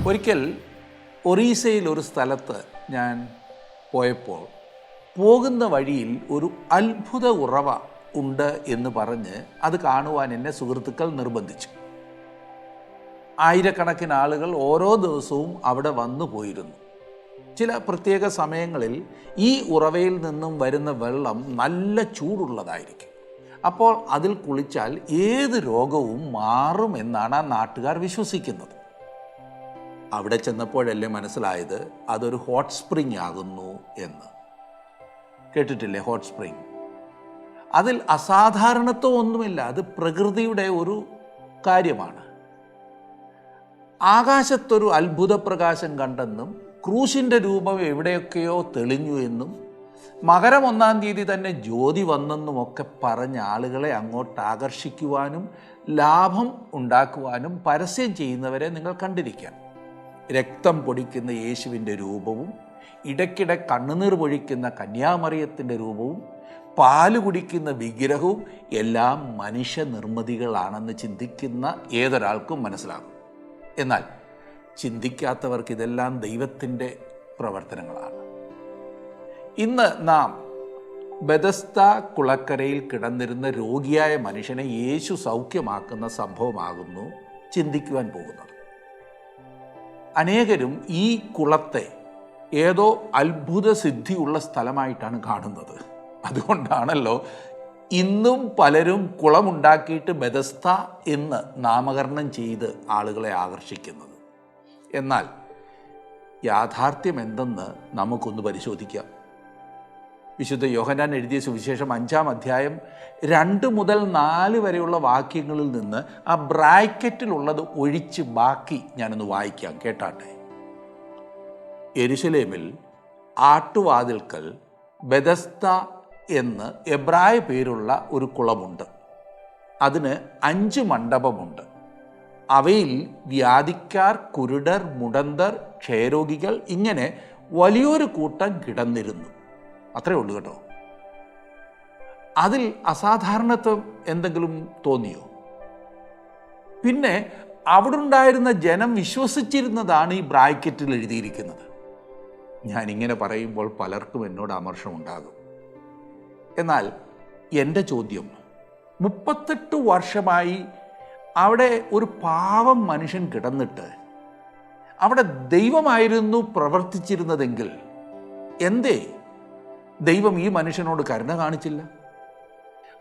ഒരിക്കൽ ഒറീസയിൽ ഒരു സ്ഥലത്ത് ഞാൻ പോയപ്പോൾ പോകുന്ന വഴിയിൽ ഒരു അത്ഭുത ഉറവ ഉണ്ട് എന്ന് പറഞ്ഞ് അത് കാണുവാൻ എന്നെ സുഹൃത്തുക്കൾ നിർബന്ധിച്ചു. ആയിരക്കണക്കിന് ആളുകൾ ഓരോ ദിവസവും അവിടെ വന്നു പോയിരുന്നു. ചില പ്രത്യേക സമയങ്ങളിൽ ഈ ഉറവയിൽ നിന്നും വരുന്ന വെള്ളം നല്ല ചൂടുള്ളതായിരിക്കും. അപ്പോൾ അതിൽ കുളിച്ചാൽ ഏത് രോഗവും മാറുമെന്നാണ് ആ നാട്ടുകാർ വിശ്വസിക്കുന്നത്. അവിടെ ചെന്നപ്പോഴല്ലേ മനസ്സിലായത് അതൊരു ഹോട്ട് സ്പ്രിംഗ് ആകുന്നു എന്ന്. കേട്ടിട്ടില്ലേ ഹോട്ട് സ്പ്രിംഗ്? അതിൽ അസാധാരണത്വം ഒന്നുമില്ല, അത് പ്രകൃതിയുടെ ഒരു കാര്യമാണ്. ആകാശത്തൊരു അത്ഭുത പ്രകാശം കണ്ടെന്നും ക്രൂശിൻ്റെ രൂപം എവിടെയൊക്കെയോ തെളിഞ്ഞു എന്നും മകരം 1-ാം തീയതി തന്നെ ജ്യോതി വന്നെന്നുമൊക്കെ പറഞ്ഞ ആളുകളെ അങ്ങോട്ട് ആകർഷിക്കുവാനും ലാഭം ഉണ്ടാക്കുവാനും പരസ്യം ചെയ്യുന്നവരെ നിങ്ങൾ കണ്ടിരിക്കാം. രക്തം പൊടിക്കുന്ന യേശുവിൻ്റെ രൂപവും ഇടയ്ക്കിടെ കണ്ണുനീർ പൊഴിക്കുന്ന കന്യാമറിയത്തിൻ്റെ രൂപവും പാല് കുടിക്കുന്ന വിഗ്രഹവും എല്ലാം മനുഷ്യനിർമ്മിതികളാണെന്ന് ചിന്തിക്കുന്ന ഏതൊരാൾക്കും മനസ്സിലാകും. എന്നാൽ ചിന്തിക്കാത്തവർക്ക് ഇതെല്ലാം ദൈവത്തിൻ്റെ പ്രവർത്തനങ്ങളാണ്. ഇന്ന് നാം ബെഥസ്ദ കുളക്കരയിൽ കിടന്നിരുന്ന രോഗിയായ മനുഷ്യനെ യേശു സൗഖ്യമാക്കുന്ന സംഭവമാകുന്നു ചിന്തിക്കുവാൻ പോകുന്നത്. അനേകരും ഈ കുളത്തെ ഏതോ അത്ഭുത സിദ്ധിയുള്ള സ്ഥലമായിട്ടാണ് കാണുന്നത്. അതുകൊണ്ടാണല്ലോ ഇന്നും പലരും കുളമുണ്ടാക്കിയിട്ട് ബെഥസ്ദ എന്ന് നാമകരണം ചെയ്ത് ആളുകളെ ആകർഷിക്കുന്നത്. എന്നാൽ യാഥാർത്ഥ്യം എന്തെന്ന് നമുക്കൊന്ന് പരിശോധിക്കാം. വിശുദ്ധ യോഹന്നാൻ എഴുതിയ സുവിശേഷം 5-ാം അധ്യായം 2 മുതൽ 4 വരെയുള്ള വാക്യങ്ങളിൽ നിന്ന് ആ ബ്രാക്കറ്റിലുള്ളത് ഒഴിച്ച് ബാക്കി ഞാനൊന്ന് വായിക്കാം, കേട്ടാട്ടെ. യെരുശലേമിൽ ആട്ടുവാതിൽക്കൽ ബെഥസ്ദ എന്ന് എബ്രായ പേരുള്ള ഒരു കുളമുണ്ട്. അതിന് 5 മണ്ഡപമുണ്ട്. അവയിൽ വ്യാധിക്കാർ, കുരുടർ, മുടന്തർ, ക്ഷയരോഗികൾ ഇങ്ങനെ വലിയൊരു കൂട്ടം കിടന്നിരുന്നു. അത്രേ ഉള്ളൂ കേട്ടോ. അതിൽ അസാധാരണത്വം എന്തെങ്കിലും തോന്നിയോ? പിന്നെ അവിടെ ഉണ്ടായിരുന്ന ജനം വിശ്വസിച്ചിരുന്നതാണ് ഈ ബ്രാക്കറ്റിൽ എഴുതിയിരിക്കുന്നത്. ഞാനിങ്ങനെ പറയുമ്പോൾ പലർക്കും എന്നോട് അമർഷമുണ്ടാകും. എന്നാൽ എൻ്റെ ചോദ്യം, 38 വർഷമായി അവിടെ ഒരു പാവം മനുഷ്യൻ കിടന്നിട്ട് അവിടെ ദൈവമായിരുന്നു പ്രവർത്തിച്ചിരുന്നതെങ്കിൽ എന്തേ ദൈവം ഈ മനുഷ്യനോട് കരുണ കാണിച്ചില്ല?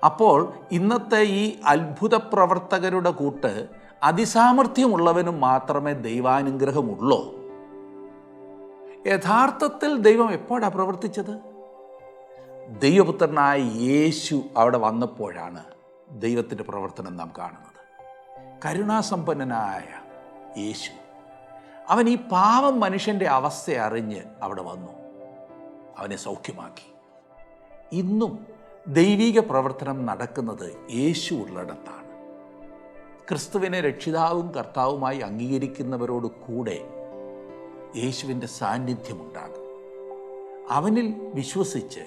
അപ്പോൾ ഇന്നത്തെ ഈ അത്ഭുത പ്രവർത്തകരുടെ കൂട്ട് അതിസാമർഥ്യമുള്ളവനും മാത്രമേ ദൈവാനുഗ്രഹമുള്ളൂ? യഥാർത്ഥത്തിൽ ദൈവം എപ്പോഴാണ് പ്രവർത്തിച്ചത്? ദൈവപുത്രനായ യേശു അവിടെ വന്നപ്പോഴാണ് ദൈവത്തിൻ്റെ പ്രവർത്തനം നാം കാണുന്നത്. കരുണാസമ്പന്നനായ യേശു, അവൻ ഈ പാവം മനുഷ്യൻ്റെ അവസ്ഥ അറിഞ്ഞ് അവിടെ വന്നു, അവനെ സൗഖ്യമാക്കി. ഇന്നും ദൈവിക പ്രവർത്തനം നടക്കുന്നത് യേശു ഉള്ളിടത്താണ്. ക്രിസ്തുവിനെ രക്ഷിതാവും കർത്താവുമായി അംഗീകരിക്കുന്നവരോട് കൂടെ യേശുവിൻ്റെ സാന്നിധ്യമുണ്ടാകും. അവനിൽ വിശ്വസിച്ച്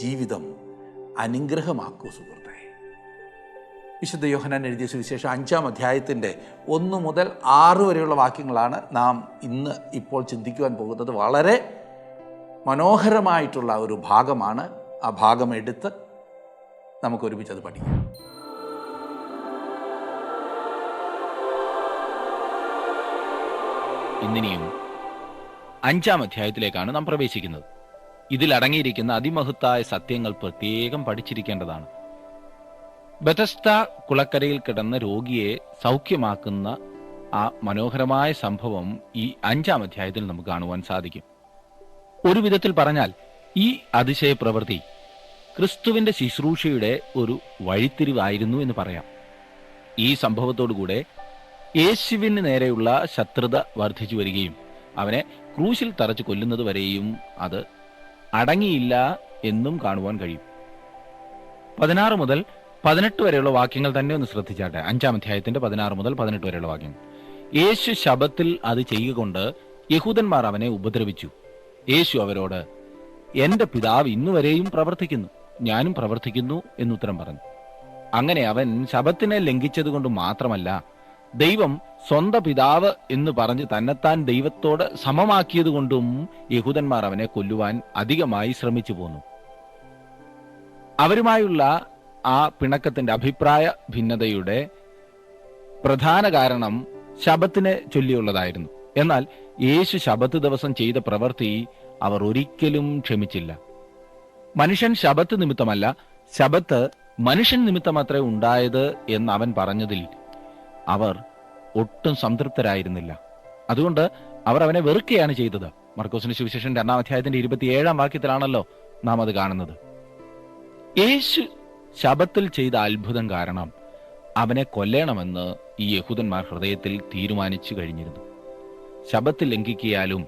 ജീവിതം അനുഗ്രഹമാക്കൂ സുഹൃത്തേ. വിശുദ്ധ യോഹന്നാൻ എഴുതിയ സുവിശേഷം 5-ാം അധ്യായത്തിൻ്റെ 1 മുതൽ 6 വരെയുള്ള വാക്യങ്ങളാണ് നാം ഇപ്പോൾ ചിന്തിക്കുവാൻ പോകുന്നത്. വളരെ മനോഹരമായിട്ടുള്ള ഒരു ഭാഗമാണ്. ആ ഭാഗം എടുത്ത് നമുക്കൊരുമിച്ച് അത് പഠിക്കാം. ഇന്നിനിയും 5-ാം അധ്യായത്തിലേക്കാണ് നാം പ്രവേശിക്കുന്നത്. ഇതിൽ അടങ്ങിയിരിക്കുന്ന അതിമഹത്തായ സത്യങ്ങൾ പ്രത്യേകം പഠിച്ചിരിക്കേണ്ടതാണ്. ബെഥസ്ദ കുളക്കരയിൽ കിടന്ന രോഗിയെ സൗഖ്യമാക്കുന്ന ആ മനോഹരമായ സംഭവം ഈ 5-ാം അധ്യായത്തിൽ നമുക്ക് കാണുവാൻ സാധിക്കും. ഒരു വിധത്തിൽ പറഞ്ഞാൽ ഈ അതിശയ പ്രവൃത്തി ക്രിസ്തുവിന്റെ ശുശ്രൂഷയുടെ ഒരു വഴിത്തിരിവായിരുന്നു എന്ന് പറയാം. ഈ സംഭവത്തോടുകൂടെ യേശുവിന് നേരെയുള്ള ശത്രുത വർദ്ധിച്ചു വരികയും അവനെ ക്രൂശിൽ തറച്ച് കൊല്ലുന്നത് വരെയും അത് അടങ്ങിയില്ല എന്നും കാണുവാൻ കഴിയും. 16 മുതൽ 18 വരെയുള്ള വാക്യങ്ങൾ തന്നെ ഒന്ന് ശ്രദ്ധിച്ചാട്ടെ. 5-ാം അധ്യായത്തിന്റെ 16 മുതൽ 18 വരെയുള്ള വാക്യങ്ങൾ. യേശു ശബ്ബത്തിൽ അത് ചെയ്യുകൊണ്ട് യഹൂദന്മാർ അവനെ ഉപദ്രവിച്ചു. യേശു അവരോട്, എന്റെ പിതാവ് ഇന്നുവരെയും പ്രവർത്തിക്കുന്നു, ഞാനും പ്രവർത്തിക്കുന്നു എന്നുത്തരം പറഞ്ഞു. അങ്ങനെ അവൻ ശബ്ബത്തിനെ ലംഘിച്ചതുകൊണ്ട് മാത്രമല്ല, ദൈവം സ്വന്തം പിതാവ് എന്ന് പറഞ്ഞ് തന്നെത്താൻ ദൈവത്തോട് സമമാക്കിയത് കൊണ്ടും യഹൂദന്മാർ അവനെ കൊല്ലുവാൻ അധികമായി ശ്രമിച്ചു പോന്നു. അവരുമായുള്ള ആ പിണക്കത്തിന്റെ അഭിപ്രായ ഭിന്നതയുടെ പ്രധാന കാരണം ശബത്തിനെ ചൊല്ലിയുള്ളതായിരുന്നു. എന്നാൽ യേശു ശബത്ത് ദിവസം ചെയ്ത പ്രവൃത്തി അവർ ഒരിക്കലും ക്ഷമിച്ചില്ല. മനുഷ്യൻ ശബത്ത് നിമിത്തമല്ല, ശബത്ത് മനുഷ്യൻ നിമിത്തമത്രേ ഉണ്ടായത് എന്ന് അവൻ പറഞ്ഞതിൽ അവർ ഒട്ടും സംതൃപ്തരായിരുന്നില്ല. അതുകൊണ്ട് അവർ അവനെ വെറുക്കുകയാണ് ചെയ്തത്. മർക്കോസിന്റെ സുവിശേഷം 2-ാം അധ്യായത്തിന്റെ 27-ാം വാക്യത്തിലാണല്ലോ നാം അത് കാണുന്നത്. യേശു ശബത്തിൽ ചെയ്ത അത്ഭുതം കാരണം അവനെ കൊല്ലണമെന്ന് ഈ യഹൂദന്മാർ ഹൃദയത്തിൽ തീരുമാനിച്ചു കഴിഞ്ഞിരുന്നു. ശബത്ത് ലംഘിക്കിയാലും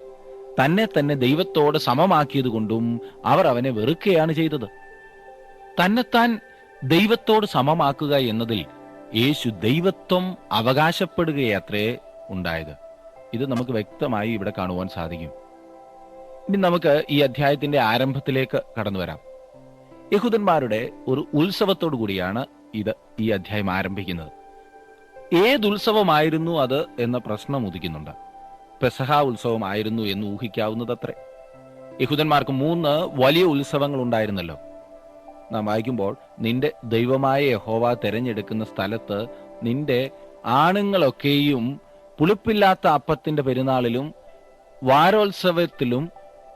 തന്നെ തന്നെ ദൈവത്തോട് സമമാക്കിയത് കൊണ്ടും അവർ അവനെ വെറുക്കുകയാണ് ചെയ്തത്. തന്നെത്താൻ ദൈവത്തോട് സമമാക്കുക എന്നതിൽ യേശു ദൈവത്വം അവകാശപ്പെടുകയത്രേ ഉണ്ടായത്. ഇത് നമുക്ക് വ്യക്തമായി ഇവിടെ കാണുവാൻ സാധിക്കും. ഇനി നമുക്ക് ഈ അധ്യായത്തിന്റെ ആരംഭത്തിലേക്ക് കടന്നു വരാം. യഹൂദന്മാരുടെ ഒരു ഉത്സവത്തോടു കൂടിയാണ് ഈ അധ്യായം ആരംഭിക്കുന്നത്. ഏതുത്സവമായിരുന്നു അത് എന്ന പ്രശ്നം ഉദിക്കുന്നുണ്ട്. പെസഹ ഉത്സവമായിരുന്നു എന്ന് ഊഹിക്കാവുന്നതത്രേ. യഹൂദന്മാർക്ക് 3 വലിയ ഉത്സവങ്ങൾ ഉണ്ടായിരുന്നല്ലോ. നാം വായിക്കുമ്പോൾ, നിന്റെ ദൈവമായ യഹോവ തെരഞ്ഞെടുക്കുന്ന സ്ഥലത്ത് നിന്റെ ആണുങ്ങളൊക്കെയും പുളിപ്പില്ലാത്ത അപ്പത്തിന്റെ പെരുന്നാളിലും വാരോത്സവത്തിലും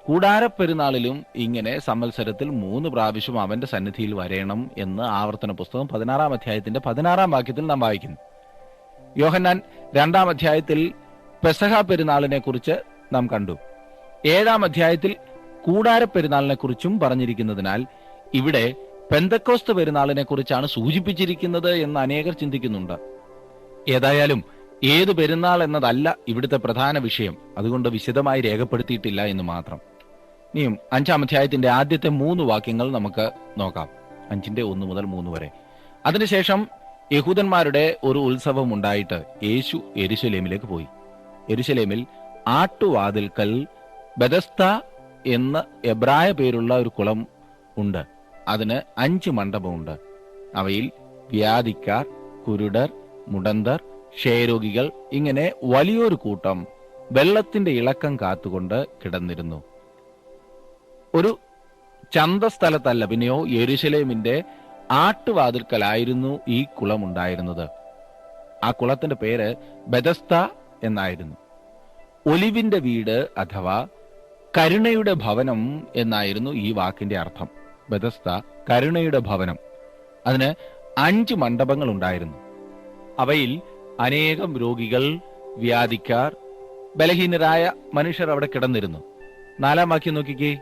കൂടാരപ്പെരുന്നാളിലും ഇങ്ങനെ സംവത്സരത്തിൽ 3 പ്രാവശ്യം അവന്റെ സന്നിധിയിൽ വരേണം എന്ന് ആവർത്തന പുസ്തകം 16-ാം അധ്യായത്തിന്റെ 16-ാം വാക്യത്തിൽ നാം വായിക്കുന്നു. യോഹന്നാൻ 2-ാം അധ്യായത്തിൽ പെസഹ പെരുന്നാളിനെ കുറിച്ച് നാം കണ്ടു. 7-ാം അധ്യായത്തിൽ കൂടാരപ്പെരുന്നാളിനെ കുറിച്ചും പറഞ്ഞിരിക്കുന്നതിനാൽ ഇവിടെ പെന്തക്കോസ്ത് പെരുന്നാളിനെ കുറിച്ചാണ് സൂചിപ്പിച്ചിരിക്കുന്നത് എന്ന് അനേകർ ചിന്തിക്കുന്നുണ്ട്. ഏതായാലും ഏത് പെരുന്നാൾ എന്നതല്ല ഇവിടുത്തെ പ്രധാന വിഷയം. അതുകൊണ്ട് വിശദമായി രേഖപ്പെടുത്തിയിട്ടില്ല എന്ന് മാത്രം. ഇനിയും 5-ാം അധ്യായത്തിന്റെ ആദ്യത്തെ 3 വാക്യങ്ങൾ നമുക്ക് നോക്കാം. 5-ന്റെ 1 മുതൽ 3 വരെ. അതിനുശേഷം യഹൂദന്മാരുടെ ഒരു ഉത്സവം ഉണ്ടായിട്ട് യേശു യെരുശലേമിലേക്ക് പോയി. യെരുശലേമിൽ ആട്ടുവാതിൽക്കൽ ബെഥസ്ദ എന്ന എബ്രായ പേരുള്ള ഒരു കുളം ഉണ്ട്. അതിന് 5 മണ്ഡപമുണ്ട്. അവയിൽ വ്യാധിക്കാർ, കുരുടർ, മുടന്തർ, ക്ഷയരോഗികൾ ഇങ്ങനെ വലിയൊരു കൂട്ടം വെള്ളത്തിന്റെ ഇളക്കം കാത്തുകൊണ്ട് കിടന്നിരുന്നു. ഒരു ചന്തസ്ഥലത്തല്ല, പിന്നെയോ യെരുശലേമിന്റെ ആട്ടുവാതിൽക്കലായിരുന്നു ഈ കുളം ഉണ്ടായിരുന്നത്. ആ കുളത്തിന്റെ പേര് ബെഥസ്ദ എന്നായിരുന്നു. ഒലിവിന്റെ വീട് അഥവാ കരുണയുടെ ഭവനം എന്നായിരുന്നു ഈ വാക്കിന്റെ അർത്ഥം. ബെഥസ്ദ, കരുണയുടെ ഭവനം. അതിന് 5 മണ്ഡപങ്ങൾ ഉണ്ടായിരുന്നു. അവയിൽ അനേകം രോഗികൾ, വ്യാധിക്കാർ, ബലഹീനരായ മനുഷ്യർ അവിടെ കിടന്നിരുന്നു. 4-ാം വാക്യം നോക്കിക്കേ.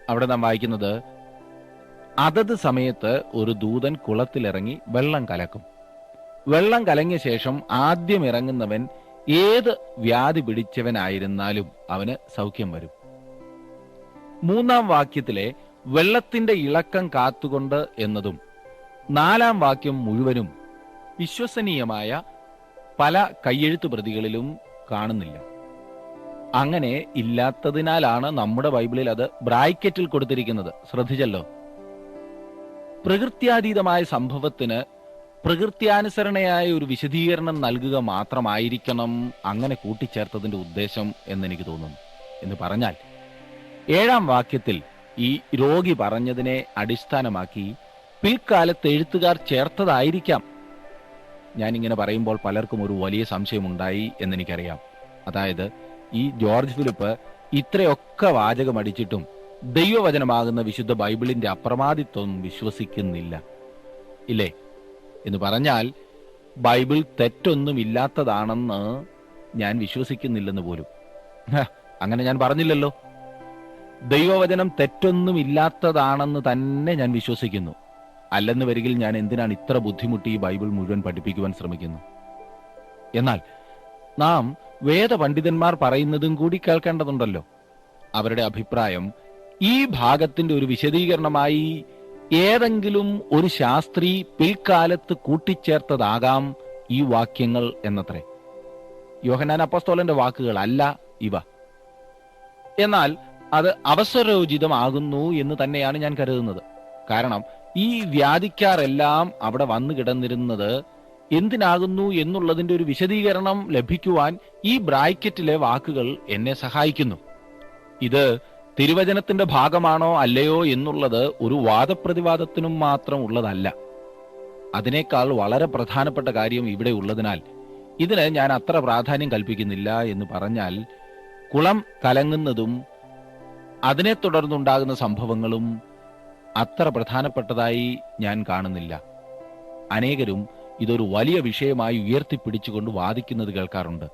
അവിടെ നാം വായിക്കുന്നത്, അതത് സമയത്ത് ഒരു ദൂതൻ കുളത്തിലിറങ്ങി വെള്ളം കലക്കും. വെള്ളം കലങ്ങിയ ശേഷം ആദ്യം ഇറങ്ങുന്നവൻ ഏത് വ്യാധി പിടിച്ചവനായിരുന്നാലും അവന് സൗഖ്യം വരും. 3-ാം വാക്യത്തിലെ വെള്ളത്തിന്റെ ഇളക്കം കാത്തുകൊണ്ട് എന്നതും 4-ാം വാക്യം മുഴുവനും വിശ്വസനീയമായ പല കയ്യെഴുത്തു പ്രതികളിലും കാണുന്നില്ല. അങ്ങനെ ഇല്ലാത്തതിനാലാണ് നമ്മുടെ ബൈബിളിൽ അത് ബ്രാക്കറ്റിൽ കൊടുത്തിരിക്കുന്നത്. ശ്രദ്ധിച്ചല്ലോ. പ്രകൃത്യാതീതമായ സംഭവത്തിന് പ്രകൃത്യാനുസരണയായ ഒരു വിശദീകരണം നൽകുക മാത്രമായിരിക്കണം അങ്ങനെ കൂട്ടിച്ചേർത്തതിന്റെ ഉദ്ദേശം എന്നെനിക്ക് തോന്നുന്നു. എന്ന് പറഞ്ഞാൽ 7-ാം വാക്യത്തിൽ ഈ രോഗി പറഞ്ഞതിനെ അടിസ്ഥാനമാക്കി പിൽക്കാലത്ത് എഴുത്തുകാർ ചേർത്തതായിരിക്കാം. ഞാനിങ്ങനെ പറയുമ്പോൾ പലർക്കും ഒരു വലിയ സംശയമുണ്ടായി എന്നെനിക്കറിയാം. അതായത്, ഈ ജോർജ് ഫിലിപ്പ് ഇത്രയൊക്കെ വാചകമടിച്ചിട്ടും ദൈവവചനമാകുന്ന വിശുദ്ധ ബൈബിളിന്റെ അപ്രമാദിത്വം വിശ്വസിക്കുന്നില്ല, ഇല്ലേ? എന്ന് പറഞ്ഞാൽ ബൈബിൾ തെറ്റൊന്നുമില്ലാത്തതാണെന്ന് ഞാൻ വിശ്വസിക്കുന്നില്ലെന്ന് പോലും. അങ്ങനെ ഞാൻ പറഞ്ഞില്ലല്ലോ. ദൈവവചനം തെറ്റൊന്നുമില്ലാത്തതാണെന്ന് തന്നെ ഞാൻ വിശ്വസിക്കുന്നു. അല്ലെന്ന് വരികിൽ ഞാൻ എന്തിനാണ് ഇത്ര ബുദ്ധിമുട്ടി ഈ ബൈബിൾ മുഴുവൻ പഠിപ്പിക്കുവാൻ ശ്രമിക്കുന്നു? എന്നാൽ നാം വേദപണ്ഡിതന്മാർ പറയുന്നതും കൂടി കേൾക്കേണ്ടതുണ്ടല്ലോ. അവരുടെ അഭിപ്രായം ഈ ഭാഗത്തിന്റെ ഒരു വിശദീകരണമായി ഏതെങ്കിലും ഒരു ശാസ്ത്രി പിൽക്കാലത്ത് കൂട്ടിച്ചേർത്തതാകാം ഈ വാക്യങ്ങൾ എന്നത്രേ. യോഹന്നാൻ അപ്പോസ്തലന്റെ വാക്കുകളല്ല ഇവ. എന്നാൽ അത് അവസരോചിതമാകുന്നു എന്ന് തന്നെയാണ് ഞാൻ കരുതുന്നത്. കാരണം ഈ വ്യാധിക്കാരെല്ലാം അവിടെ വന്നു കിടന്നിരുന്നത് എന്തിനാകുന്നു എന്നുള്ളതിന്റെ ഒരു വിശദീകരണം ലഭിക്കുവാൻ ഈ ബ്രാക്കറ്റിലെ വാക്കുകൾ എന്നെ സഹായിക്കുന്നു. ഇത് തിരുവചനത്തിന്റെ ഭാഗമാണോ അല്ലയോ എന്നുള്ളത് ഒരു വാദപ്രതിവാദത്തിനും മാത്രം ഉള്ളതല്ല. അതിനേക്കാൾ വളരെ പ്രധാനപ്പെട്ട കാര്യം ഇവിടെ ഉള്ളതിനാൽ ഇതിന് ഞാൻ അത്ര പ്രാധാന്യം കൽപ്പിക്കുന്നില്ല എന്ന് പറഞ്ഞാൽ, കുളം കലങ്ങുന്നതും അതിനെ തുടർന്നുണ്ടാകുന്ന സംഭവങ്ങളും അത്ര പ്രധാനപ്പെട്ടതായി ഞാൻ കാണുന്നില്ല. അനേകരും ഇതൊരു വലിയ വിഷയമായി ഉയർത്തിപ്പിടിച്ചുകൊണ്ട് വാദിക്കുന്നത് കേൾക്കാറുണ്ട്.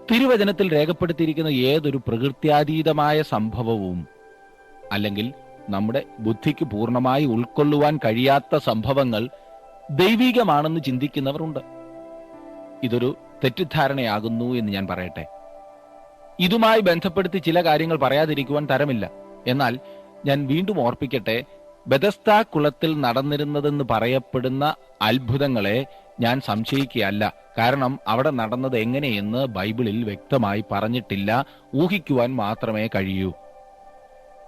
തിരുവചനത്തിൽ രേഖപ്പെടുത്തിയിരിക്കുന്ന ഏതൊരു പ്രകൃത്യാതീതമായ സംഭവവും അല്ലെങ്കിൽ നമ്മുടെ ബുദ്ധിക്ക് പൂർണ്ണമായി ഉൾക്കൊള്ളുവാൻ കഴിയാത്ത സംഭവങ്ങൾ ദൈവികമാണെന്ന് ചിന്തിക്കുന്നവരുണ്ട്. ഇതൊരു തെറ്റിദ്ധാരണയാകുന്നു എന്ന് ഞാൻ പറയട്ടെ. ഇതുമായി ബന്ധപ്പെടുത്തി ചില കാര്യങ്ങൾ പറയാതിരിക്കുവാൻ തരമില്ല. എന്നാൽ ഞാൻ വീണ്ടും ഓർപ്പിക്കട്ടെ, ബെഥസ്ദാ കുളത്തിൽ നടന്നിരുന്നതെന്ന് പറയപ്പെടുന്ന അത്ഭുതങ്ങളെ ഞാൻ സംശയിക്കുകയല്ല. കാരണം അവിടെ നടന്നത് എങ്ങനെയെന്ന് ബൈബിളിൽ വ്യക്തമായി പറഞ്ഞിട്ടില്ല, ഊഹിക്കുവാൻ മാത്രമേ കഴിയൂ.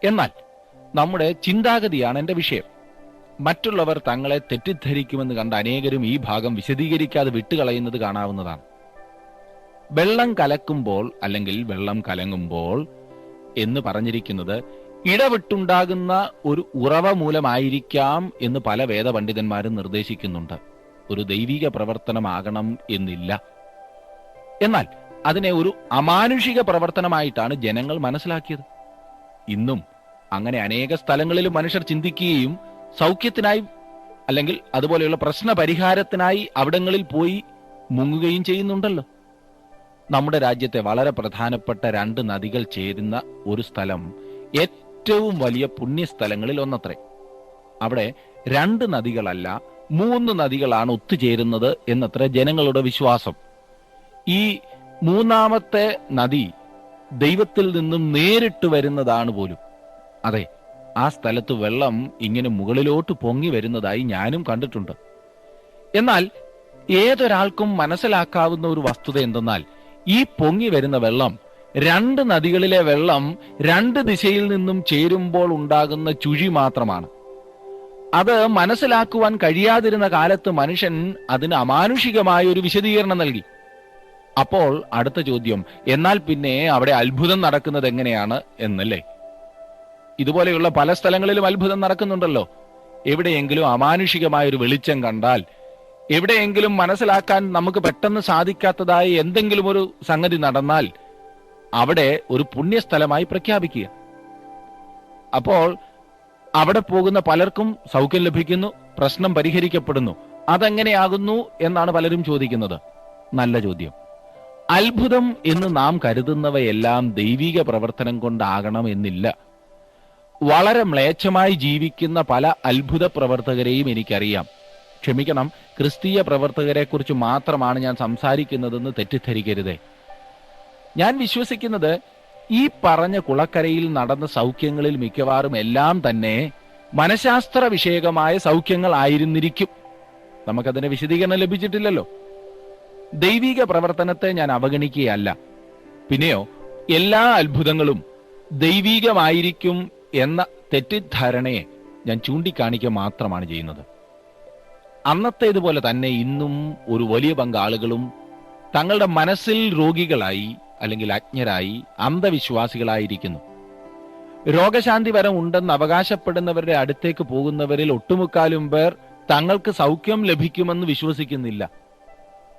എന്നാൽ നമ്മുടെ ചിന്താഗതിയാണ് എന്റെ വിഷയം. മറ്റുള്ളവർ തങ്ങളെ തെറ്റിദ്ധരിക്കുമെന്ന് കണ്ട അനേകരും ഈ ഭാഗം വിശദീകരിക്കാതെ വിട്ടുകളയുന്നത് കാണാവുന്നതാണ്. വെള്ളം കലക്കുമ്പോൾ അല്ലെങ്കിൽ വെള്ളം കലങ്ങുമ്പോൾ എന്ന് പറഞ്ഞിരിക്കുന്നത് ഇടവിട്ടുണ്ടാകുന്ന ഒരു ഉറവ മൂലമായിരിക്കാം എന്ന് പല വേദപണ്ഡിതന്മാരും നിർദ്ദേശിക്കുന്നുണ്ട്. ഒരു ദൈവിക പ്രവർത്തനമാകണം എന്നില്ല. എന്നാൽ അതിനെ ഒരു അമാനുഷിക പ്രവർത്തനമായിട്ടാണ് ജനങ്ങൾ മനസ്സിലാക്കിയത്. ഇന്നും അങ്ങനെ അനേക സ്ഥലങ്ങളിലും മനുഷ്യർ ചിന്തിക്കുകയും സൗഖ്യത്തിനായി അല്ലെങ്കിൽ അതുപോലെയുള്ള പ്രശ്ന പരിഹാരത്തിനായി അവിടങ്ങളിൽ പോയി മുങ്ങുകയും ചെയ്യുന്നുണ്ടല്ലോ. നമ്മുടെ രാജ്യത്തെ വളരെ പ്രധാനപ്പെട്ട 2 നദികൾ ചേരുന്ന ഒരു സ്ഥലം ഏറ്റവും വലിയ പുണ്യസ്ഥലങ്ങളിൽ ഒന്നത്രേ. അവിടെ 2 നദികളല്ല 3 നദികളാണ് ഒത്തുചേരുന്നത് എന്നത്ര ജനങ്ങളുടെ വിശ്വാസം. ഈ 3ാമത്തെ നദി ദൈവത്തിൽ നിന്നും നേരിട്ട് വരുന്നതാണ് പോലും. അതെ, ആ സ്ഥലത്ത് വെള്ളം ഇങ്ങനെ മുകളിലോട്ട് പൊങ്ങി വരുന്നതായി ഞാനും കണ്ടിട്ടുണ്ട്. എന്നാൽ ഏതൊരാൾക്കും മനസ്സിലാക്കാവുന്ന ഒരു വസ്തുത എന്തെന്നാൽ, ഈ പൊങ്ങി വരുന്ന വെള്ളം 2 നദികളിലെ വെള്ളം 2 ദിശയിൽ നിന്നും ചേരുമ്പോൾ ഉണ്ടാകുന്ന ചുഴി മാത്രമാണ്. അത് മനസ്സിലാക്കുവാൻ കഴിയാതിരുന്ന കാലത്ത് മനുഷ്യൻ അതിന് അമാനുഷികമായ ഒരു വിശദീകരണം നൽകി. അപ്പോൾ അടുത്ത ചോദ്യം, എന്നാൽ പിന്നെ അവിടെ അത്ഭുതം നടക്കുന്നത് എങ്ങനെയാണ് എന്നല്ലേ? ഇതുപോലെയുള്ള പല സ്ഥലങ്ങളിലും അത്ഭുതം നടക്കുന്നുണ്ടല്ലോ. എവിടെയെങ്കിലും അമാനുഷികമായ ഒരു വെളിച്ചം കണ്ടാൽ, എവിടെയെങ്കിലും മനസ്സിലാക്കാൻ നമുക്ക് പെട്ടെന്ന് സാധിക്കാത്തതായി എന്തെങ്കിലും ഒരു സംഗതി നടന്നാൽ അവിടെ ഒരു പുണ്യസ്ഥലമായി പ്രഖ്യാപിക്കുക. അപ്പോൾ അവിടെ പോകുന്ന പലർക്കും സൗഖ്യം ലഭിക്കുന്നു, പ്രശ്നം പരിഹരിക്കപ്പെടുന്നു. അതെങ്ങനെയാകുന്നു എന്നാണ് പലരും ചോദിക്കുന്നത്. നല്ല ചോദ്യം. അത്ഭുതം എന്ന് നാം കരുതുന്നവയെല്ലാം ദൈവിക പ്രവർത്തനം കൊണ്ടാകണം എന്നില്ല. വളരെ മ്ലേച്ഛമായി ജീവിക്കുന്ന പല അത്ഭുത പ്രവർത്തകരെയും എനിക്കറിയാം. ക്ഷമിക്കണം, ക്രിസ്തീയ പ്രവർത്തകരെ കുറിച്ച് മാത്രമാണ് ഞാൻ സംസാരിക്കുന്നതെന്ന് തെറ്റിദ്ധരിക്കരുതേ. ഞാൻ വിശ്വസിക്കുന്നത് ഈ പറഞ്ഞ കുളക്കരയിൽ നടന്ന സൗഖ്യങ്ങളിൽ മിക്കവാറും എല്ലാം തന്നെ മനഃശാസ്ത്ര വിഷയകമായ സൗഖ്യങ്ങൾ ആയിരുന്നിരിക്കും. നമുക്കതിന് വിശദീകരണം ലഭിച്ചിട്ടില്ലല്ലോ. ദൈവിക പ്രവർത്തനത്തെ ഞാൻ അവഗണിക്കുകയല്ല. പിന്നെയോ എല്ലാ അത്ഭുതങ്ങളും ദൈവികമായിരിക്കും എന്ന തെറ്റിദ്ധാരണയെ ഞാൻ ചൂണ്ടിക്കാണിക്കുക മാത്രമാണ് ചെയ്യുന്നത്. അന്നത്തേതുപോലെ തന്നെ ഇന്നും ഒരു വലിയ പങ്ക് ആളുകളും തങ്ങളുടെ മനസ്സിൽ രോഗികളായി അല്ലെങ്കിൽ അജ്ഞരായി അന്ധവിശ്വാസികളായിരിക്കുന്നു. രോഗശാന്തി വരം ഉണ്ടെന്ന് അവകാശപ്പെടുന്നവരുടെ അടുത്തേക്ക് പോകുന്നവരിൽ ഒട്ടുമുക്കാലും പേർ തങ്ങൾക്ക് സൗഖ്യം ലഭിക്കുമെന്ന് വിശ്വസിക്കുന്നില്ല.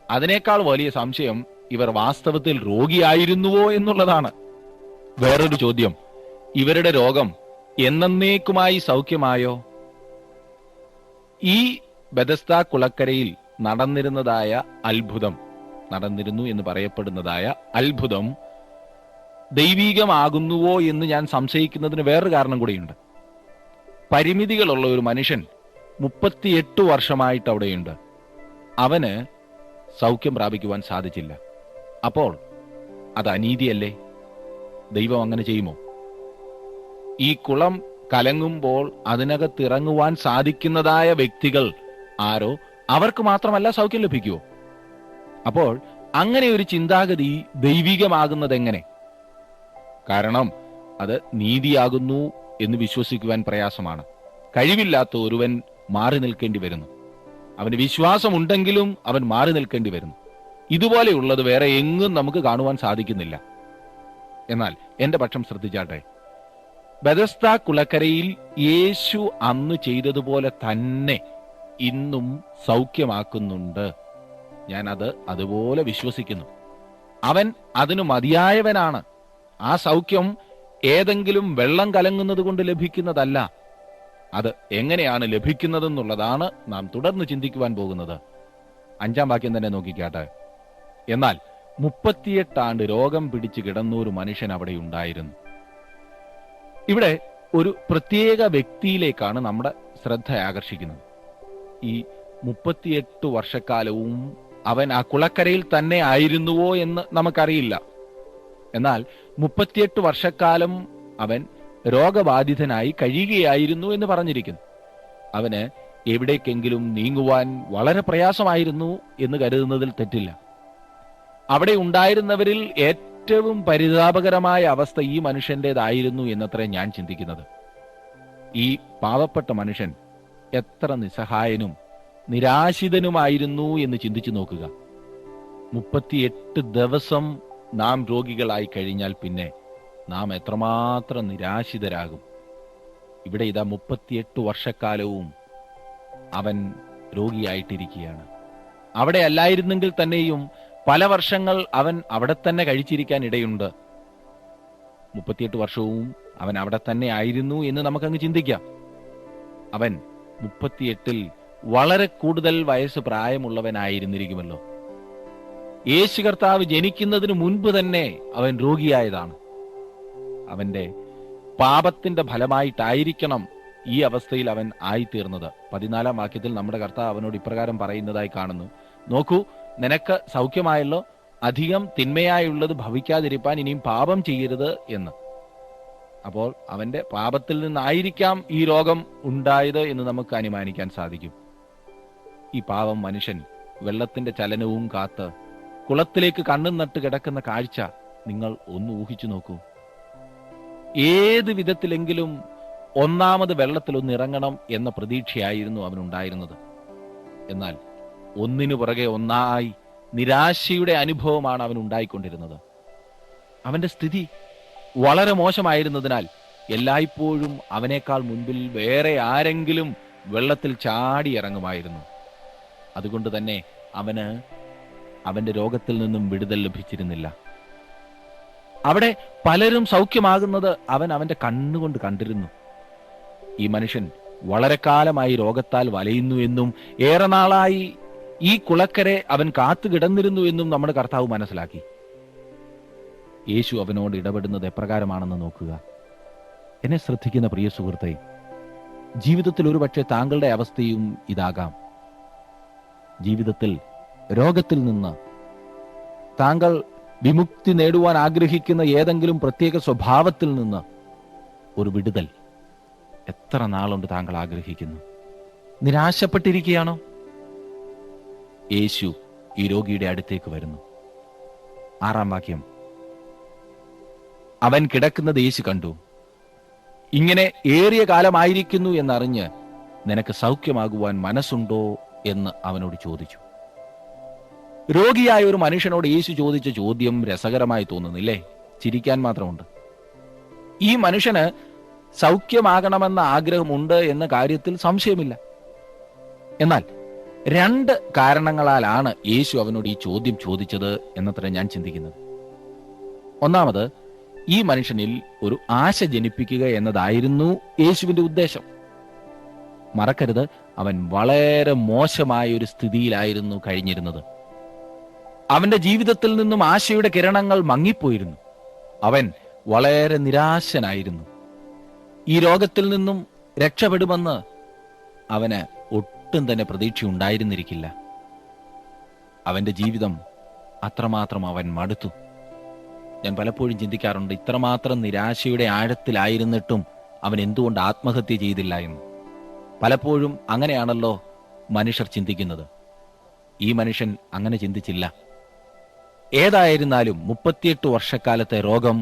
അതിനേക്കാൾ വലിയ സംശയം ഇവർ വാസ്തവത്തിൽ രോഗിയായിരുന്നുവോ എന്നുള്ളതാണ്. വേറൊരു ചോദ്യം, ഇവരുടെ രോഗം എന്നേക്കുമായി സൗഖ്യമായോ? ഈ ബെഥസ്ദാ കുളക്കരയിൽ നടന്നിരുന്നു എന്ന് പറയപ്പെടുന്നതായ അത്ഭുതം ദൈവികമാകുന്നുവോ എന്ന് ഞാൻ സംശയിക്കുന്നതിന് വേറൊരു കാരണം കൂടിയുണ്ട്. പരിമിതികളുള്ള ഒരു മനുഷ്യൻ 38 വർഷമായിട്ട് അവിടെയുണ്ട്. അവന് സൗഖ്യം പ്രാപിക്കുവാൻ സാധിച്ചില്ല. അപ്പോൾ അത് അനീതിയല്ലേ? ദൈവം അങ്ങനെ ചെയ്യുമോ? ഈ കുളം കലങ്ങുമ്പോൾ അതിനകത്തിറങ്ങുവാൻ സാധിക്കുന്നതായ വ്യക്തികൾ ആരോ അവർക്ക് മാത്രമല്ല സൗഖ്യം ലഭിക്കുമോ? അപ്പോൾ അങ്ങനെ ഒരു ചിന്താഗതി ദൈവികമാകുന്നത് എങ്ങനെ? കാരണം അത് നീതിയാകുന്നു എന്ന് വിശ്വസിക്കുവാൻ പ്രയാസമാണ്. കഴിവില്ലാത്ത ഒരുവൻ മാറി നിൽക്കേണ്ടി വരുന്നു. അവന് വിശ്വാസമുണ്ടെങ്കിലും അവൻ മാറി നിൽക്കേണ്ടി വരുന്നു. ഇതുപോലെയുള്ളത് വേറെ എങ്ങും നമുക്ക് കാണുവാൻ സാധിക്കുന്നില്ല. എന്നാൽ എന്റെ പക്ഷം ശ്രദ്ധിച്ചാട്ടെ, ബെഥസ്ദാ കുളക്കരയിൽ യേശു അന്ന് ചെയ്തതുപോലെ തന്നെ ഇന്നും സൗഖ്യമാക്കുന്നുണ്ട്. ഞാൻ അതുപോലെ വിശ്വസിക്കുന്നു. അവൻ അതിനു മതിയായവനാണ്. ആ സൗഖ്യം ഏതെങ്കിലും വെള്ളം കലങ്ങുന്നത് കൊണ്ട് ലഭിക്കുന്നതല്ല. അത് എങ്ങനെയാണ് ലഭിക്കുന്നതെന്നുള്ളതാണ് നാം തുടർന്ന് ചിന്തിക്കുവാൻ പോകുന്നത്. 5-ാം വാക്യം തന്നെ നോക്കിക്കാട്ടെ. എന്നാൽ 38 ആണ്ട് രോഗം പിടിച്ച് കിടന്ന ഒരു മനുഷ്യൻ അവിടെ ഉണ്ടായിരുന്നു. ഇവിടെ ഒരു പ്രത്യേക വ്യക്തിയിലേക്കാണ് നമ്മുടെ ശ്രദ്ധ ആകർഷിക്കുന്നത്. ഈ 38 വർഷക്കാലവും അവൻ ആ കുളക്കരയിൽ തന്നെ ആയിരുന്നുവോ എന്ന് നമുക്കറിയില്ല. എന്നാൽ 38 വർഷക്കാലം അവൻ രോഗബാധിതനായി കഴിയുകയായിരുന്നു എന്ന് പറഞ്ഞിരിക്കുന്നു. അവന് എവിടേക്കെങ്കിലും നീങ്ങുവാൻ വളരെ പ്രയാസമായിരുന്നു എന്ന് കരുതുന്നതിൽ തെറ്റില്ല. അവിടെ ഉണ്ടായിരുന്നവരിൽ ഏറ്റവും പരിതാപകരമായ അവസ്ഥ ഈ മനുഷ്യൻ്റെതായിരുന്നു എന്നത്രേ ഞാൻ ചിന്തിക്കുന്നത്. ഈ പാവപ്പെട്ട മനുഷ്യൻ എത്ര നിസ്സഹായനും നിരാശിതനുമായിരുന്നു എന്ന് ചിന്തിച്ചു നോക്കുക. 38 ദിവസം നാം രോഗികളായി കഴിഞ്ഞാൽ പിന്നെ നാം എത്രമാത്രം നിരാശിതരാകും. ഇവിടെ ഇതാ 38 വർഷക്കാലവും അവൻ രോഗിയായിട്ടിരിക്കുകയാണ്. അവിടെ അല്ലായിരുന്നെങ്കിൽ തന്നെയും പല വർഷങ്ങൾ അവൻ അവിടെ തന്നെ കഴിച്ചിരിക്കാൻ ഇടയുണ്ട്. 38 വർഷവും അവൻ അവിടെ തന്നെ ആയിരുന്നു എന്ന് നമുക്കങ്ങ് ചിന്തിക്കാം. അവൻ 38-ൽ വളരെ കൂടുതൽ വയസ്സ് പ്രായമുള്ളവനായിരുന്നിരിക്കുമല്ലോ. യേശു കർത്താവ് ജനിക്കുന്നതിന് മുൻപ് തന്നെ അവൻ രോഗിയായതാണ്. അവന്റെ പാപത്തിന്റെ ഫലമായിട്ടായിരിക്കണം ഈ അവസ്ഥയിൽ അവൻ ആയിത്തീർന്നത്. 14-ാം വാക്യത്തിൽ നമ്മുടെ കർത്താവ് അവനോട് ഇപ്രകാരം പറയുന്നതായി കാണുന്നു. നോക്കൂ, നിനക്ക് സൗഖ്യമായല്ലോ, അധികം തിന്മയായുള്ളത് ഭവിക്കാതിരിപ്പാൻ ഇനിയും പാപം ചെയ്യരുത് എന്ന്. അപ്പോൾ അവന്റെ പാപത്തിൽ നിന്നായിരിക്കാം ഈ രോഗം ഉണ്ടായത് എന്ന് നമുക്ക് അനുമാനിക്കാൻ സാധിക്കും. ഈ പാവം മനുഷ്യൻ വെള്ളത്തിന്റെ ചലനവും കാത്ത് കുളത്തിലേക്ക് കണ്ണും നട്ട് കിടക്കുന്ന കാഴ്ച നിങ്ങൾ ഒന്ന് ഊഹിച്ചു നോക്കൂ. ഏത് വിധത്തിലെങ്കിലും ഒന്നാമത് വെള്ളത്തിൽ ഒന്ന് ഇറങ്ങണം എന്ന പ്രതീക്ഷയായിരുന്നു അവനുണ്ടായിരുന്നത്. എന്നാൽ ഒന്നിനു പുറകെ ഒന്നായി നിരാശയുടെ അനുഭവമാണ് അവൻ ഉണ്ടായിക്കൊണ്ടിരുന്നത്. അവന്റെ സ്ഥിതി വളരെ മോശമായിരുന്നതിനാൽ എല്ലായ്പ്പോഴും അവനേക്കാൾ മുൻപിൽ വേറെ ആരെങ്കിലും വെള്ളത്തിൽ ചാടി ഇറങ്ങുമായിരുന്നു. അതുകൊണ്ട് തന്നെ അവന് അവന്റെ രോഗത്തിൽ നിന്നും വിടുതൽ ലഭിച്ചിരുന്നില്ല. അവിടെ പലരും സൗഖ്യമാകുന്നത് അവൻ അവന്റെ കണ്ണുകൊണ്ട് കണ്ടിരുന്നു. ഈ മനുഷ്യൻ വളരെ കാലമായി രോഗത്താൽ വലയുന്നു എന്നും ഏറെ നാളായി ഈ കുളക്കരെ അവൻ കാത്തുകിടന്നിരുന്നു എന്നും നമ്മുടെ കർത്താവ് മനസ്സിലാക്കി. യേശു അവനോട് ഇടപെടുന്നത് എപ്രകാരമാണെന്ന് നോക്കുക. എന്നെ ശ്രദ്ധിക്കുന്ന പ്രിയ സുഹൃത്തെ, ജീവിതത്തിൽ ഒരുപക്ഷെ താങ്കളുടെ അവസ്ഥയും ഇതാകാം. ജീവിതത്തിൽ രോഗത്തിൽ നിന്ന് താങ്കൾ വിമുക്തി നേടുവാൻ ആഗ്രഹിക്കുന്ന ഏതെങ്കിലും പ്രത്യേക സ്വഭാവത്തിൽ നിന്ന് ഒരു വിടുതൽ എത്ര നാളുണ്ട് താങ്കൾ ആഗ്രഹിക്കുന്നു? നിരാശപ്പെട്ടിരിക്കുകയാണോ? യേശു ഈ രോഗിയുടെ അടുത്തേക്ക് വരുന്നു. 6-ാം വാക്യം. അവൻ കിടക്കുന്നത് യേശു കണ്ടു. ഇങ്ങനെ ഏറിയ കാലമായിരിക്കുന്നു എന്നറിഞ്ഞ് നിനക്ക് സൗഖ്യമാകുവാൻ മനസ്സുണ്ടോ എന്ന് അവനോട് ചോദിച്ചു. രോഗിയായ ഒരു മനുഷ്യനോട് യേശു ചോദിച്ച ചോദ്യം രസകരമായി തോന്നുന്നില്ലേ? ചിരിക്കാൻ മാത്രമുണ്ട്. ഈ മനുഷ്യന് സൗഖ്യമാകണമെന്ന ആഗ്രഹമുണ്ട് എന്ന കാര്യത്തിൽ സംശയമില്ല. എന്നാൽ 2 കാരണങ്ങളാലാണ് യേശു അവനോട് ഈ ചോദ്യം ചോദിച്ചത് എന്നത്ര ഞാൻ ചിന്തിക്കുന്നത്. ഒന്നാമത്, ഈ മനുഷ്യനിൽ ഒരു ആശ ജനിപ്പിക്കുക എന്നതായിരുന്നു യേശുവിന്റെ ഉദ്ദേശം. മറക്കരുത്, അവൻ വളരെ മോശമായ ഒരു സ്ഥിതിയിലായിരുന്നു കഴിഞ്ഞിരുന്നത്. അവന്റെ ജീവിതത്തിൽ നിന്നും ആശയുടെ കിരണങ്ങൾ മങ്ങിപ്പോയിരുന്നു. അവൻ വളരെ നിരാശനായിരുന്നു. ഈ രോഗത്തിൽ നിന്നും രക്ഷപ്പെടുമെന്ന് അവന് ഒട്ടും തന്നെ പ്രതീക്ഷ ഉണ്ടായിരുന്നിരിക്കില്ല. അവന്റെ ജീവിതം അത്രമാത്രം അവൻ മടുത്തു. ഞാൻ പലപ്പോഴും ചിന്തിക്കാറുണ്ട്, ഇത്രമാത്രം നിരാശയുടെ ആഴത്തിലായിരുന്നിട്ടും അവൻ എന്തുകൊണ്ട് ആത്മഹത്യ ചെയ്തില്ല എന്ന്. പലപ്പോഴും അങ്ങനെയാണല്ലോ മനുഷ്യർ ചിന്തിക്കുന്നത്. ഈ മനുഷ്യൻ അങ്ങനെ ചിന്തിച്ചില്ല. ഏതായിരുന്നാലും 38 വർഷക്കാലത്തെ രോഗം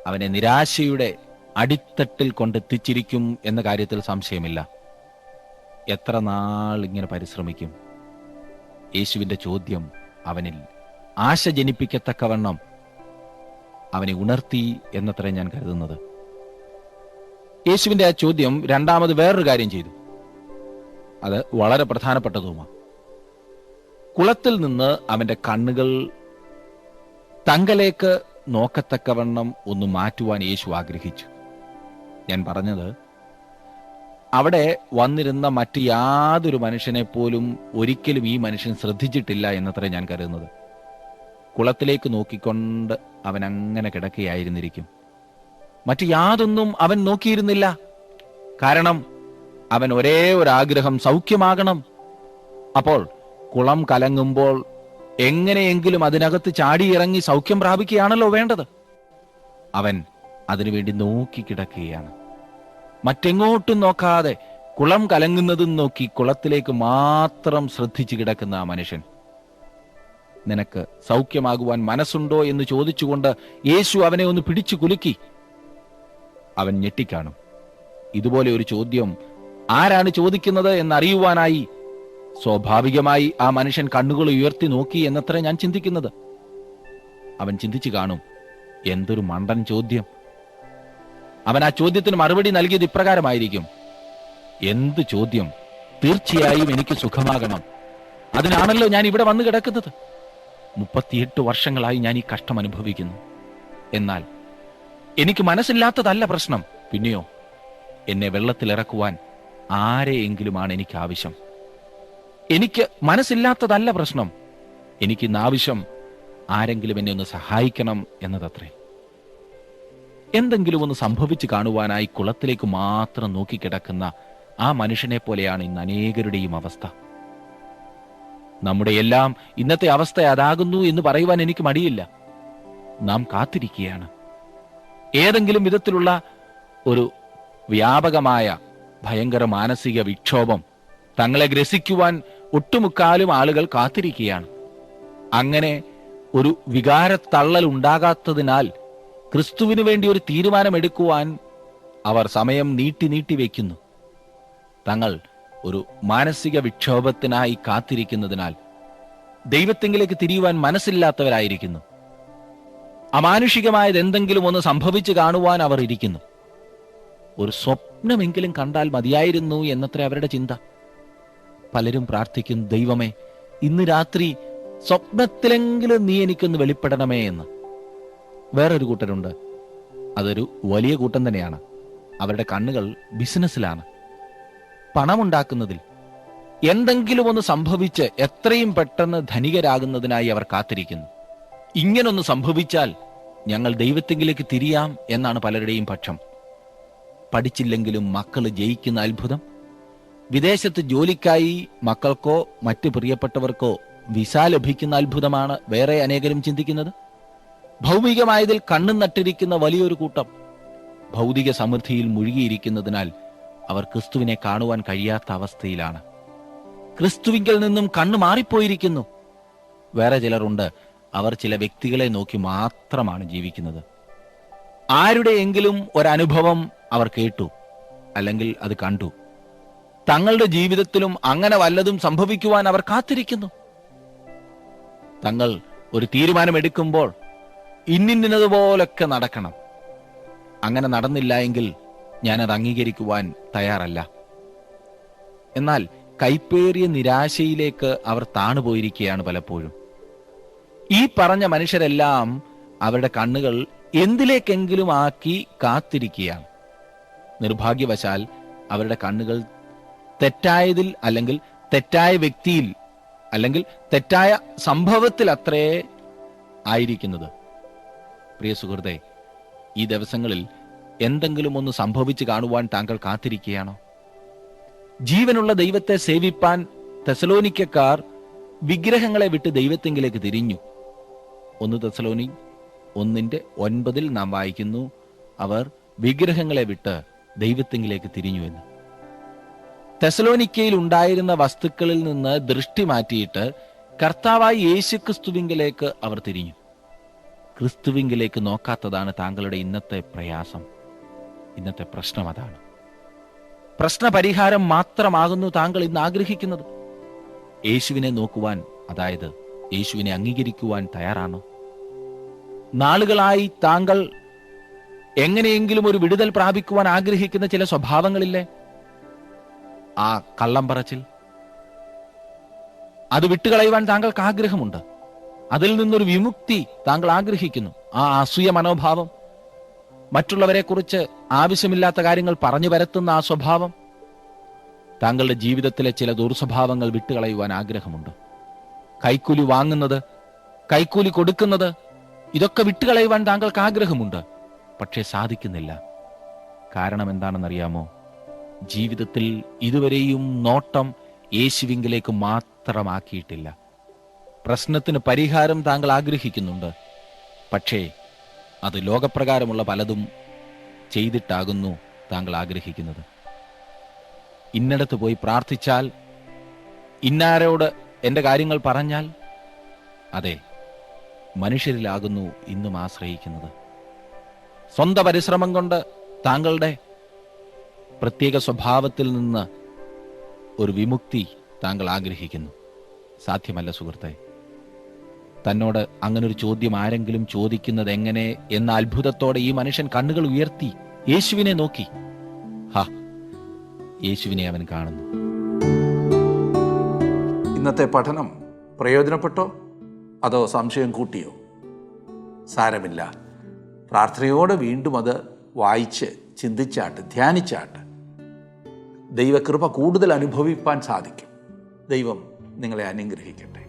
അവനെ നിരാശയുടെ അടിത്തട്ടിൽ കൊണ്ടെത്തിച്ചിരിക്കും എന്ന കാര്യത്തിൽ സംശയമില്ല. എത്ര നാൾ ഇങ്ങനെ പരിശ്രമിക്കും? യേശുവിന്റെ ചോദ്യം അവനിൽ ആശ ജനിപ്പിക്കത്തക്കവണ്ണം അവനെ ഉണർത്തി എന്നത്ര ഞാൻ കരുതുന്നത്. യേശുവിന്റെ ആ ചോദ്യം രണ്ടാമത് വേറൊരു കാര്യം ചെയ്തു. അത് വളരെ പ്രധാനപ്പെട്ടതുമാണ്. കുളത്തിൽ നിന്ന് അവന്റെ കണ്ണുകൾ തങ്കലേക്ക് നോക്കത്തക്കവണ്ണം ഒന്ന് മാറ്റുവാൻ യേശു ആഗ്രഹിച്ചു. ഞാൻ പറഞ്ഞത്, അവിടെ വന്നിരുന്ന മറ്റ് യാതൊരു മനുഷ്യനെ പോലും ഒരിക്കലും ഈ മനുഷ്യൻ ശ്രദ്ധിച്ചിട്ടില്ല എന്നത്ര ഞാൻ കരുതുന്നത്. കുളത്തിലേക്ക് നോക്കിക്കൊണ്ട് അവൻ അങ്ങനെ കിടക്കുകയായിരുന്നിരിക്കും. മറ്റു യാതൊന്നും അവൻ നോക്കിയിരുന്നില്ല. കാരണം അവൻ ഒരേ ഒരാഗ്രഹം, സൗഖ്യമാകണം. അപ്പോൾ കുളം കലങ്ങുമ്പോൾ എങ്ങനെയെങ്കിലും അതിനകത്ത് ചാടിയിറങ്ങി സൗഖ്യം പ്രാപിക്കുകയാണല്ലോ വേണ്ടത്. അവൻ അതിനുവേണ്ടി നോക്കിക്കിടക്കുകയാണ്. മറ്റെങ്ങോട്ടും നോക്കാതെ കുളം കലങ്ങുന്നതും നോക്കി കുളത്തിലേക്ക് മാത്രം ശ്രദ്ധിച്ചു കിടക്കുന്ന ആ മനുഷ്യൻ. നിനക്ക് സൗഖ്യമാകുവാൻ മനസ്സുണ്ടോ എന്ന് ചോദിച്ചുകൊണ്ട് യേശു അവനെ ഒന്ന് പിടിച്ചു കുലുക്കി. അവൻ ഞെട്ടിക്കാണും. ഇതുപോലെ ഒരു ചോദ്യം ആരാണ് ചോദിക്കുന്നത് എന്നറിയുവാനായി സ്വാഭാവികമായി ആ മനുഷ്യൻ കണ്ണുകൾ ഉയർത്തി നോക്കി എന്നത്ര ഞാൻ ചിന്തിക്കുന്നത്. അവൻ ചിന്തിച്ചു കാണും, എന്തൊരു മണ്ടൻ ചോദ്യം. അവൻ ആ ചോദ്യത്തിന് മറുപടി നൽകിയത് ഇപ്രകാരമായിരിക്കും: എന്ത് ചോദ്യം? തീർച്ചയായും എനിക്ക് സുഖമാകണം. അതിനാണല്ലോ ഞാൻ ഇവിടെ വന്നു കിടക്കുന്നത്. 38 വർഷങ്ങളായി ഞാൻ ഈ കഷ്ടം അനുഭവിക്കുന്നു. എന്നാൽ എനിക്ക് മനസ്സില്ലാത്തതല്ല പ്രശ്നം. പിന്നെയോ, എന്നെ വെള്ളത്തിലിറക്കുവാൻ ആരെയെങ്കിലുമാണ് എനിക്ക് ആവശ്യം. എനിക്ക് മനസ്സില്ലാത്തതല്ല പ്രശ്നം. എനിക്കിന്ന് ആവശ്യം ആരെങ്കിലും എന്നെ ഒന്ന് സഹായിക്കണം എന്നതത്രേ. എന്തെങ്കിലും ഒന്ന് സംഭവിച്ചു കാണുവാനായി കുളത്തിലേക്ക് മാത്രം നോക്കിക്കിടക്കുന്ന ആ മനുഷ്യനെ പോലെയാണ് ഇന്ന് അനേകരുടെയും അവസ്ഥ. നമ്മുടെ എല്ലാം ഇന്നത്തെ അവസ്ഥ അതാകുന്നു എന്ന് പറയുവാൻ എനിക്ക് മടിയില്ല. നാം കാത്തിരിക്കുകയാണ്. ഏതെങ്കിലും വിധത്തിലുള്ള ഒരു വ്യാപകമായ ഭയങ്കര മാനസിക വിക്ഷോഭം തങ്ങളെ ഗ്രസിക്കുവാൻ ഒട്ടുമുക്കാലും ആളുകൾ കാത്തിരിക്കുകയാണ്. അങ്ങനെ ഒരു വികാരത്തള്ളൽ ഉണ്ടാകാത്തതിനാൽ ക്രിസ്തുവിന് വേണ്ടി ഒരു തീരുമാനമെടുക്കുവാൻ അവർ സമയം നീട്ടി വയ്ക്കുന്നു. തങ്ങൾ ഒരു മാനസിക വിക്ഷോഭത്തിനായി കാത്തിരിക്കുന്നതിനാൽ ദൈവത്തെങ്കിലേക്ക് തിരിയുവാൻ മനസ്സില്ലാത്തവരായിരിക്കുന്നു. അമാനുഷികമായത് എന്തെങ്കിലും ഒന്ന് സംഭവിച്ചു കാണുവാൻ അവർ ഇരിക്കുന്നു. ഒരു സ്വപ്നമെങ്കിലും കണ്ടാൽ മതിയായിരുന്നു എന്നത്ര അവരുടെ ചിന്ത. പലരും പ്രാർത്ഥിക്കുന്നു, ദൈവമേ, ഇന്ന് രാത്രി സ്വപ്നത്തിലെങ്കിലും നീ എനിക്കൊന്ന് വെളിപ്പെടണമേ എന്ന്. വേറൊരു കൂട്ടരുണ്ട്, അതൊരു വലിയ കൂട്ടം തന്നെയാണ്. അവരുടെ കണ്ണുകൾ ബിസിനസ്സിലാണ്, പണമുണ്ടാക്കുന്നതിൽ. എന്തെങ്കിലും ഒന്ന് സംഭവിച്ച് എത്രയും പെട്ടെന്ന് ധനികരാകുന്നതിനായി അവർ കാത്തിരിക്കുന്നു. ഇങ്ങനൊന്ന് സംഭവിച്ചാൽ ഞങ്ങൾ ദൈവത്തെങ്കിലേക്ക് തിരിയാം എന്നാണ് പലരുടെയും പക്ഷം. പഠിച്ചില്ലെങ്കിലും മക്കൾ ജയിക്കുന്ന അത്ഭുതം, വിദേശത്ത് ജോലിക്കായി മക്കൾക്കോ മറ്റ് പ്രിയപ്പെട്ടവർക്കോ വിസ ലഭിക്കുന്ന അത്ഭുതമാണ് വേറെ അനേകരും ചിന്തിക്കുന്നത്. ഭൗമികമായതിൽ കണ്ണും നട്ടിരിക്കുന്ന വലിയൊരു കൂട്ടം ഭൗതിക സമൃദ്ധിയിൽ മുഴുകിയിരിക്കുന്നതിനാൽ അവർ ക്രിസ്തുവിനെ കാണുവാൻ കഴിയാത്ത അവസ്ഥയിലാണ്. ക്രിസ്തുവിങ്കിൽ നിന്നും കണ്ണു മാറിപ്പോയിരിക്കുന്നു. വേറെ ചിലരുണ്ട്, അവർ ചില വ്യക്തികളെ നോക്കി മാത്രമാണ് ജീവിക്കുന്നത്. ആരുടെയെങ്കിലും ഒരനുഭവം അവർ കേട്ടു, അല്ലെങ്കിൽ അത് കണ്ടു. തങ്ങളുടെ ജീവിതത്തിലും അങ്ങനെ വല്ലതും സംഭവിക്കുവാൻ അവർ കാത്തിരിക്കുന്നു. തങ്ങൾ ഒരു തീരുമാനമെടുക്കുമ്പോൾ ഇന്നിന്നതുപോലൊക്കെ നടക്കണം. അങ്ങനെ നടന്നില്ല എങ്കിൽ ഞാനത് അംഗീകരിക്കുവാൻ തയ്യാറല്ല. എന്നാൽ കൈപ്പേറിയ നിരാശയിലേക്ക് അവർ താണുപോയിരിക്കുകയാണ് പലപ്പോഴും. ഈ പറഞ്ഞ മനുഷ്യരെല്ലാം അവരുടെ കണ്ണുകൾ എന്തിലേക്കെങ്കിലും ആക്കി കാത്തിരിക്കുകയാണ്. നിർഭാഗ്യവശാൽ അവരുടെ കണ്ണുകൾ തെറ്റായതിൽ, അല്ലെങ്കിൽ തെറ്റായ വ്യക്തിയിൽ, അല്ലെങ്കിൽ തെറ്റായ സംഭവത്തിൽ അത്രേ ആയിരിക്കുന്നത്. പ്രിയ സുഹൃത്തേ, ഈ ദിവസങ്ങളിൽ എന്തെങ്കിലും ഒന്ന് സംഭവിച്ചു കാണുവാൻ താങ്കൾ കാത്തിരിക്കുകയാണോ? ജീവനുള്ള ദൈവത്തെ സേവിപ്പാൻ തെസലോനിക്കക്കാർ വിഗ്രഹങ്ങളെ വിട്ട് ദൈവത്തെങ്കിലേക്ക് തിരിഞ്ഞു. 1 തെസലോനി 1:9 നാം വായിക്കുന്നു, അവർ വിഗ്രഹങ്ങളെ വിട്ട് ദൈവത്തെങ്കിലേക്ക് തിരിഞ്ഞു എന്ന്. തെസലോനിക്കയിൽ ഉണ്ടായിരുന്ന വസ്തുക്കളിൽ നിന്ന് ദൃഷ്ടി മാറ്റിയിട്ട് കർത്താവായ യേശുക്രിസ്തുവിങ്കിലേക്ക് അവർ തിരിഞ്ഞു. ക്രിസ്തുവിങ്കിലേക്ക് നോക്കാത്തതാണ് താങ്കളുടെ ഇന്നത്തെ പ്രയാസം, ഇന്നത്തെ പ്രശ്നം. അതാണ് പ്രശ്നപരിഹാരം മാത്രമാകുന്നു താങ്കൾ ഇന്ന് ആഗ്രഹിക്കുന്നത്. യേശുവിനെ നോക്കുവാൻ അതായത് യേശുവിനെ അംഗീകരിക്കുവാൻ തയ്യാറാണോ? നാളുകളായി താങ്കൾ എങ്ങനെയെങ്കിലും ഒരു വിടുതൽ പ്രാപിക്കുവാൻ ആഗ്രഹിക്കുന്ന ചില സ്വഭാവങ്ങളില്ലേ? ആ കള്ളം പറച്ചിൽ, അത് വിട്ടുകളയുവാൻ താങ്കൾക്ക് ആഗ്രഹമുണ്ട്. അതിൽ നിന്നൊരു വിമുക്തി താങ്കൾ ആഗ്രഹിക്കുന്നു. ആ അസൂയ മനോഭാവം, മറ്റുള്ളവരെ കുറിച്ച് ആവശ്യമില്ലാത്ത കാര്യങ്ങൾ പറഞ്ഞു പരത്തുന്ന ആ സ്വഭാവം, താങ്കളുടെ ജീവിതത്തിലെ ചില ദുർസ്വഭാവങ്ങൾ വിട്ടുകളയുവാൻ ആഗ്രഹമുണ്ട്. കൈക്കൂലി വാങ്ങുന്നത്, കൈക്കൂലി കൊടുക്കുന്നത്, ഇതൊക്കെ വിട്ടുകളയുവാൻ താങ്കൾക്ക് ആഗ്രഹമുണ്ട്. പക്ഷേ സാധിക്കുന്നില്ല. കാരണം എന്താണെന്നറിയാമോ? ജീവിതത്തിൽ ഇതുവരെയും നോട്ടം യേശുവിങ്കിലേക്ക് മാത്രമാക്കിയിട്ടില്ല. പ്രശ്നത്തിന് പരിഹാരം താങ്കൾ ആഗ്രഹിക്കുന്നുണ്ട്, പക്ഷേ അത് ലോകപ്രകാരമുള്ള പലതും ചെയ്തിട്ടാകുന്നു താങ്കൾ ആഗ്രഹിക്കുന്നത്. ഇന്നിടത്ത് പോയി പ്രാർത്ഥിച്ചാൽ, ഇന്നാരോട് എൻ്റെ കാര്യങ്ങൾ പറഞ്ഞാൽ, അതെ, മനുഷ്യരിലാകുന്നു ഇന്നും ആശ്രയിക്കുന്നത്. സ്വന്തം പരിശ്രമം കൊണ്ട് താങ്കളുടെ പ്രത്യേക സ്വഭാവത്തിൽ നിന്ന് ഒരു വിമുക്തി താങ്കൾ ആഗ്രഹിക്കുന്നു. സാധ്യമല്ല സുഹൃത്തെ. തന്നോട് അങ്ങനൊരു ചോദ്യം ആരെങ്കിലും ചോദിക്കുന്നത് എങ്ങനെ എന്ന അത്ഭുതത്തോടെ ഈ മനുഷ്യൻ കണ്ണുകൾ ഉയർത്തി യേശുവിനെ നോക്കി. യേശുവിനെ അവൻ കാണുന്നു. ഇന്നത്തെ പഠനം പ്രയോജനപ്പെട്ടോ അതോ സംശയം കൂട്ടിയോ? സാരമില്ല, പ്രാർത്ഥനയോടെ വീണ്ടും അത് വായിച്ച് ചിന്തിച്ചാട്ട് ധ്യാനിച്ചാട്ട് ദൈവകൃപ കൂടുതൽ അനുഭവിപ്പാൻ സാധിക്കും. ദൈവം നിങ്ങളെ അനുഗ്രഹിക്കട്ടെ.